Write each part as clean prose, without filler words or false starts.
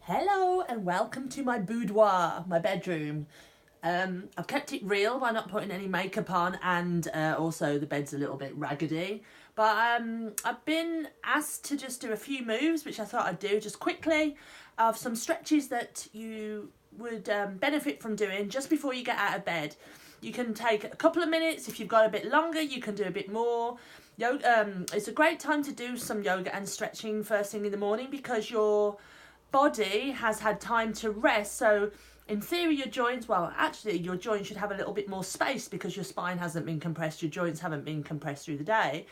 Hello and welcome to my boudoir, my bedroom. I've kept it real by not putting any makeup on, and also the bed's a little bit raggedy. But I've been asked to just do a few moves, which I thought I'd do just quickly, of some stretches that you would benefit from doing just before you get out of bed. You can take a couple of minutes. If you've got a bit longer, you can do a bit more. Yoga, it's a great time to do some yoga and stretching first thing in the morning because your body has had time to rest. So in theory your joints should have a little bit more space because your spine hasn't been compressed, your joints haven't been compressed through the day.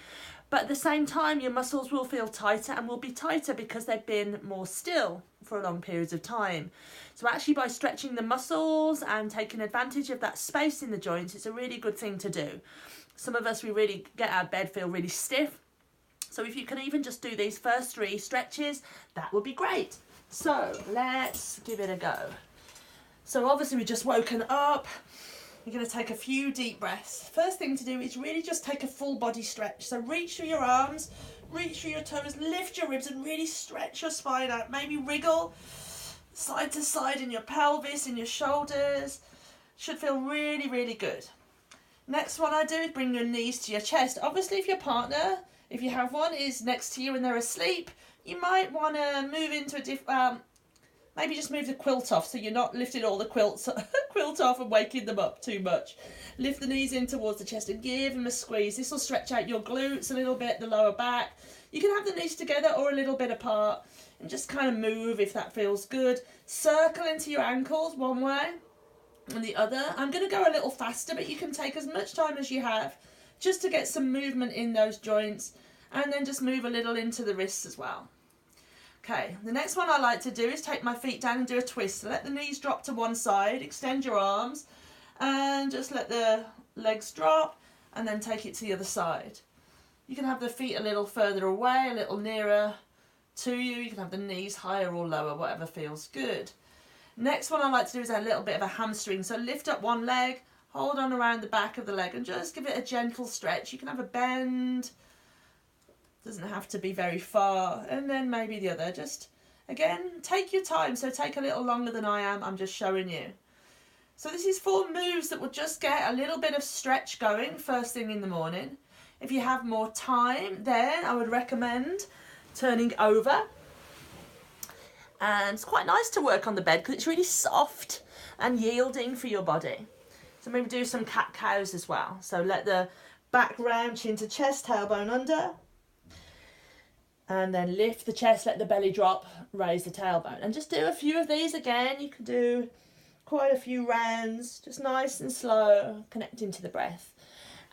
But at the same time your muscles will feel tighter and will be tighter because they've been more still for long periods of time. So actually by stretching the muscles and taking advantage of that space in the joints, it's a really good thing to do. Some of us, we really get out of bed, feel really stiff. So if you can even just do these first 3 stretches, that would be great. So let's give it a go. So obviously we've just woken up. You're going to take a few deep breaths. First thing to do is really just take a full body stretch. So reach through your arms, reach through your toes, lift your ribs and really stretch your spine out. Maybe wriggle side to side in your pelvis, in your shoulders. Should feel really, really good. Next one I do is bring your knees to your chest. Obviously if your partner, if you have one, is next to you and they're asleep, you might want to move into a maybe just move the quilt off so you're not lifting all the quilt off and waking them up too much. Lift the knees in towards the chest and give them a squeeze. This will stretch out your glutes a little bit, the lower back. You can have the knees together or a little bit apart and just kind of move if that feels good. Circle into your ankles one way and the other. I'm going to go a little faster, but you can take as much time as you have just to get some movement in those joints, and then just move a little into the wrists as well. Okay, the next one I like to do is take my feet down and do a twist. So let the knees drop to one side, extend your arms, and just let the legs drop, and then take it to the other side. You can have the feet a little further away, a little nearer to you. You can have the knees higher or lower, whatever feels good. Next one I like to do is a little bit of a hamstring. So lift up one leg, hold on around the back of the leg, and just give it a gentle stretch. You can have a bend. Doesn't have to be very far, and then maybe the other. Just again, take your time, so take a little longer than I am. I'm just showing you. So this is 4 moves that will just get a little bit of stretch going first thing in the morning. If you have more time, then I would recommend turning over, and it's quite nice to work on the bed because it's really soft and yielding for your body. So maybe do some cat-cows as well. So let the back round, chin to chest, tailbone under. And then lift the chest, let the belly drop, raise the tailbone. And just do a few of these again. You can do quite a few rounds, just nice and slow, connecting to the breath.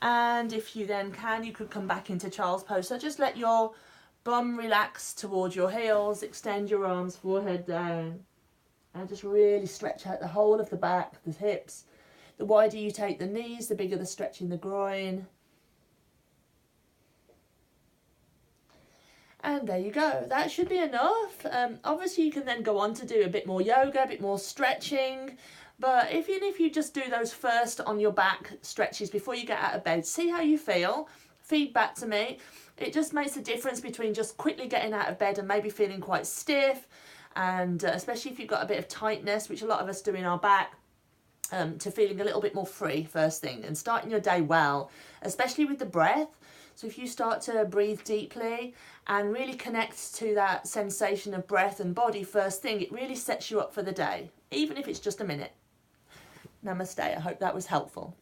And if you then can, you could come back into child's pose. So just let your bum relax towards your heels, extend your arms, forehead down, and just really stretch out the whole of the back, the hips. The wider you take the knees, the bigger the stretch in the groin. And there you go. That should be enough. Obviously, you can then go on to do a bit more yoga, a bit more stretching. But even if you just do those first on your back stretches before you get out of bed, see how you feel. Feed back to me. It just makes a difference between just quickly getting out of bed and maybe feeling quite stiff. And especially if you've got a bit of tightness, which a lot of us do in our back, to feeling a little bit more free first thing and starting your day well, especially with the breath. So if you start to breathe deeply and really connect to that sensation of breath and body first thing, it really sets you up for the day, even if it's just a minute. Namaste. I hope that was helpful.